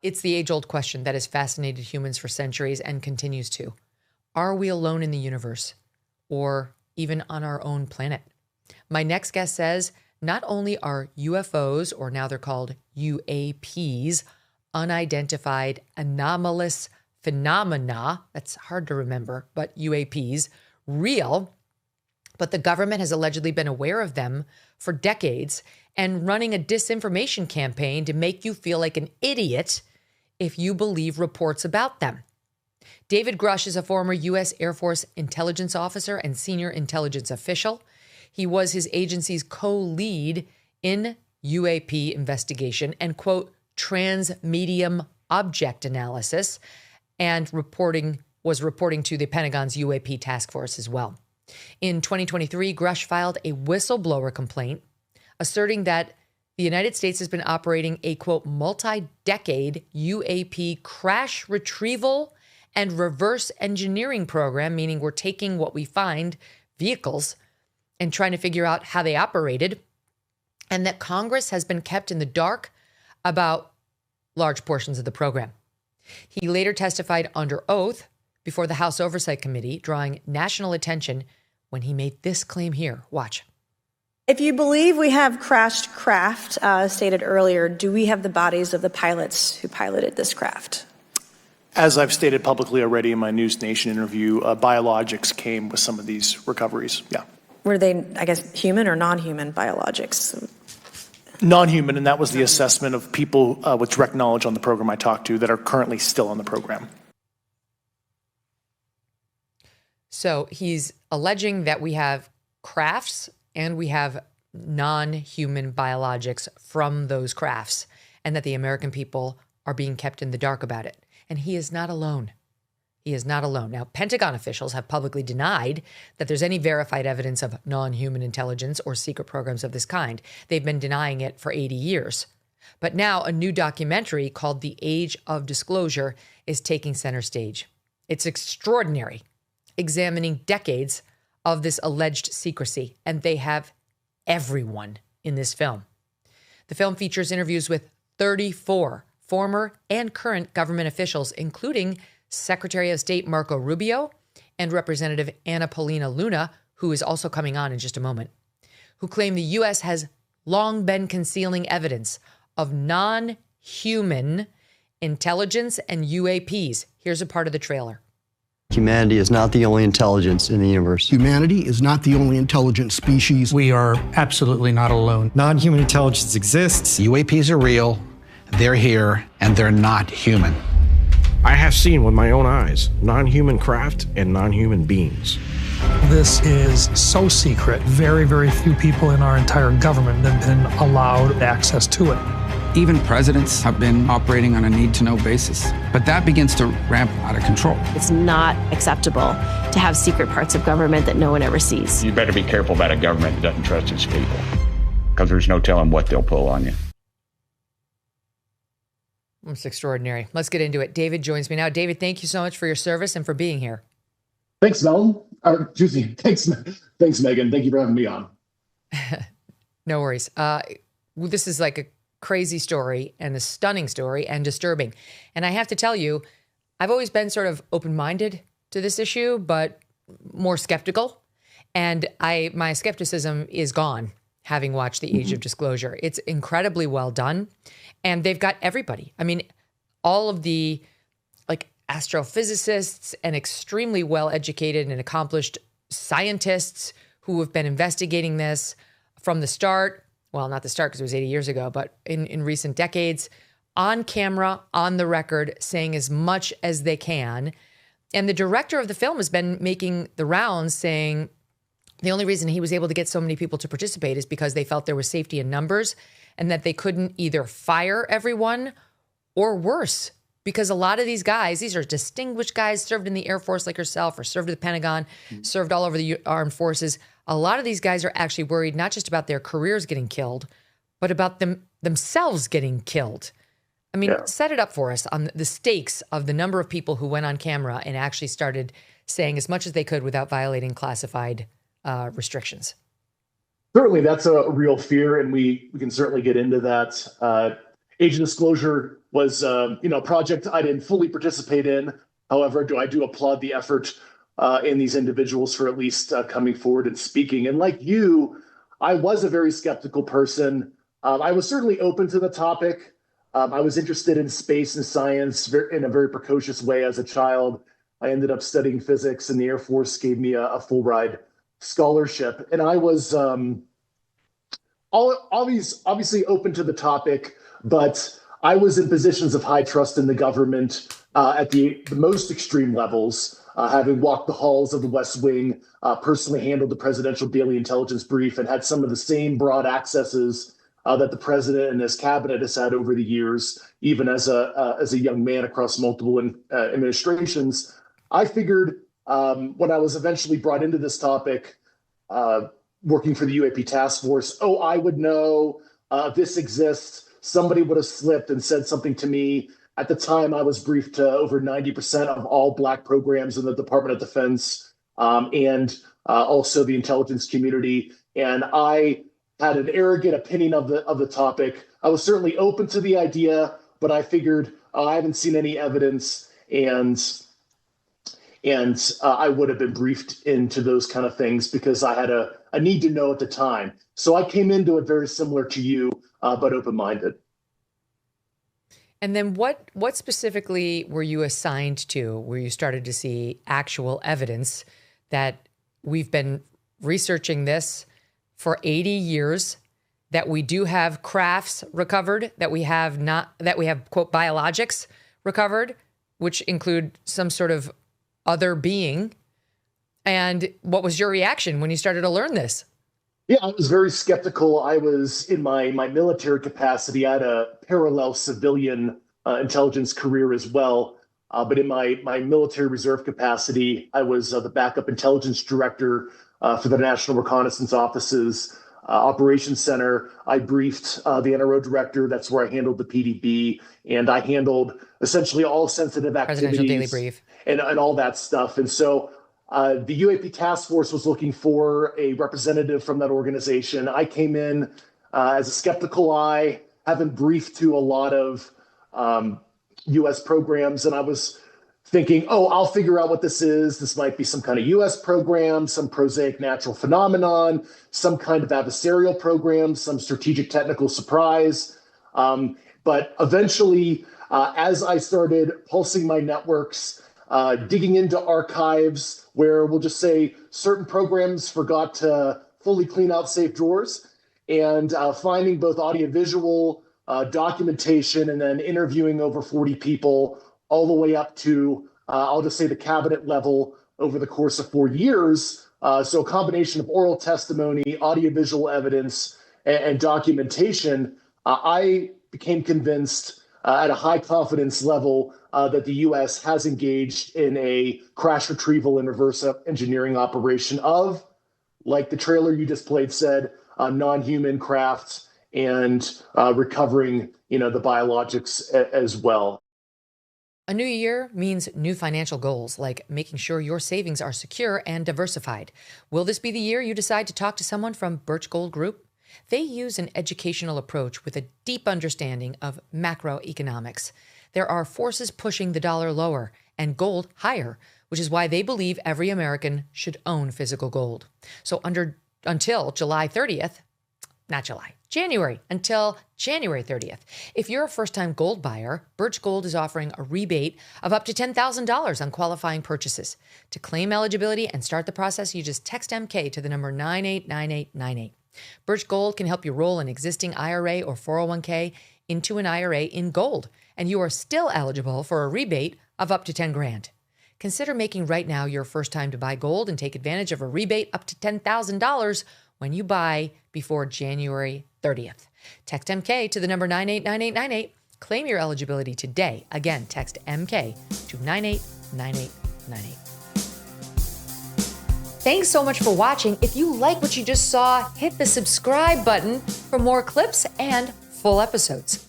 It's the age-old question that has fascinated humans for centuries and continues to. Are we alone in the universe or even on our own planet? My next guest says not only are UFOs, or now they're called UAPs, unidentified anomalous phenomena, that's hard to remember, but UAPs, real, but the government has allegedly been aware of them for decades and running a disinformation campaign to make you feel like an idiot if you believe reports about them. David Grush is a former U.S. Air Force intelligence officer and senior intelligence official. He was his agency's co-lead in UAP investigation and, quote, transmedium object analysis, and was reporting to the Pentagon's UAP task force as well. In 2023, Grush filed a whistleblower complaint asserting that the United States has been operating a, quote, multi-decade UAP crash retrieval and reverse engineering program, meaning we're taking what we find, vehicles, and trying to figure out how they operated, and that Congress has been kept in the dark about large portions of the program. He later testified under oath before the House Oversight Committee, drawing national attention when he made this claim here. Watch. If you believe we have crashed craft, stated earlier, do we have the bodies of the pilots who piloted this craft? As I've stated publicly already in my News Nation interview, biologics came with some of these recoveries. Yeah. Were they, I guess, human or non-human biologics? Non-human, and that was the assessment of people with direct knowledge on the program I talked to that are currently still on the program. So he's alleging that we have crafts and we have non-human biologics from those crafts, and that the American people are being kept in the dark about it. And he is not alone. He is not alone. Now, Pentagon officials have publicly denied that there's any verified evidence of non-human intelligence or secret programs of this kind. They've been denying it for 80 years. But now a new documentary called The Age of Disclosure is taking center stage. It's extraordinary, examining decades of this alleged secrecy, and they have everyone in this film. The film features interviews with 34 former and current government officials, including Secretary of State Marco Rubio and Representative Anna Paulina Luna, who is also coming on in just a moment, who claim the U.S. has long been concealing evidence of non-human intelligence and UAPs. Here's a part of the trailer. Humanity is not the only intelligence in the universe. Humanity is not the only intelligent species. We are absolutely not alone. Non-human intelligence exists. UAPs are real, they're here, and they're not human. I have seen with my own eyes non-human craft and non-human beings. This is so secret. Very, very few people in our entire government have been allowed access to it. Even presidents have been operating on a need-to-know basis, but that begins to ramp out of control. It's not acceptable to have secret parts of government that no one ever sees. You better be careful about a government that doesn't trust its people, because there's no telling what they'll pull on you. It's extraordinary. Let's get into it. David joins me now. David, thank you so much for your service and for being here. Thanks, Mel. Thanks, Megyn. Thank you for having me on. No worries. This is like a crazy story and a stunning story and disturbing. And I have to tell you, I've always been sort of open-minded to this issue, but more skeptical. And my skepticism is gone, having watched The Age of Disclosure. It's incredibly well done. And they've got everybody. I mean, all of the like astrophysicists and extremely well-educated and accomplished scientists who have been investigating this from the start. Well, not the start because it was 80 years ago, but in recent decades, on camera, on the record, saying as much as they can. And the director of the film has been making the rounds saying the only reason he was able to get so many people to participate is because they felt there was safety in numbers and that they couldn't either fire everyone or worse, because a lot of these guys, these are distinguished guys, served in the Air Force like yourself or served at the Pentagon, served all over the armed forces. A lot of these guys are actually worried not just about their careers getting killed, but about themselves getting killed. I mean, set it up for us on the stakes of the number of people who went on camera and actually started saying as much as they could without violating classified restrictions. Certainly, that's a real fear, and we can certainly get into that. Age of Disclosure was, a project I didn't fully participate in. However, I do applaud the effort in these individuals for at least coming forward and speaking. And like you, I was a very skeptical person. I was certainly open to the topic. I was interested in space and science in a very precocious way as a child. I ended up studying physics, and the Air Force gave me a full ride scholarship. And I was obviously open to the topic, but I was in positions of high trust in the government at the most extreme levels, having walked the halls of the West Wing, personally handled the presidential daily intelligence brief, and had some of the same broad accesses that the president and his cabinet has had over the years, even as a young man across multiple administrations. I figured when I was eventually brought into this topic, working for the UAP task force, I would know this exists. Somebody would have slipped and said something to me. At the time, I was briefed to over 90% of all Black programs in the Department of Defense and also the intelligence community. And I had an arrogant opinion of the topic. I was certainly open to the idea, but I figured I haven't seen any evidence, and I would have been briefed into those kind of things because I had a need to know at the time. So I came into it very similar to you, but open-minded. And then what specifically were you assigned to where you started to see actual evidence that we've been researching this for 80 years, that we do have crafts recovered, that we have quote biologics recovered, which include some sort of other being? And what was your reaction when you started to learn this? Yeah, I was very skeptical. I was in my military capacity. I had a parallel civilian intelligence career as well. But in my military reserve capacity, I was the backup intelligence director for the National Reconnaissance Office's Operations Center. I briefed the NRO director. That's where I handled the PDB. And I handled essentially all sensitive activities. Presidential Daily Brief. And all that stuff. And so the UAP task force was looking for a representative from that organization. I came in as a skeptical eye, haven't briefed to a lot of U.S. programs, and I was thinking, I'll figure out what this is. This might be some kind of U.S. program, some prosaic natural phenomenon, some kind of adversarial program, some strategic technical surprise. But eventually, as I started pulsing my networks, digging into archives where we'll just say certain programs forgot to fully clean out safe drawers, and finding both audiovisual documentation and then interviewing over 40 people all the way up to, I'll just say the cabinet level over the course of 4 years. So a combination of oral testimony, audiovisual evidence, and documentation, I became convinced at a high confidence level that the U.S. has engaged in a crash retrieval and reverse engineering operation of, like the trailer you just played said, non-human crafts and recovering, the biologics as well. A new year means new financial goals, like making sure your savings are secure and diversified. Will this be the year you decide to talk to someone from Birch Gold Group? They use an educational approach with a deep understanding of macroeconomics. There are forces pushing the dollar lower and gold higher, which is why they believe every American should own physical gold. So until January 30th. If you're a first-time gold buyer, Birch Gold is offering a rebate of up to $10,000 on qualifying purchases. To claim eligibility and start the process, you just text MK to the number 989898. Birch Gold can help you roll an existing IRA or 401k into an IRA in gold, and you are still eligible for a rebate of up to $10,000. Consider making right now your first time to buy gold and take advantage of a rebate up to $10,000 when you buy before January 30th. Text MK to the number 989898. Claim your eligibility today. Again, text MK to 989898. Thanks so much for watching. If you like what you just saw, hit the subscribe button for more clips and full episodes.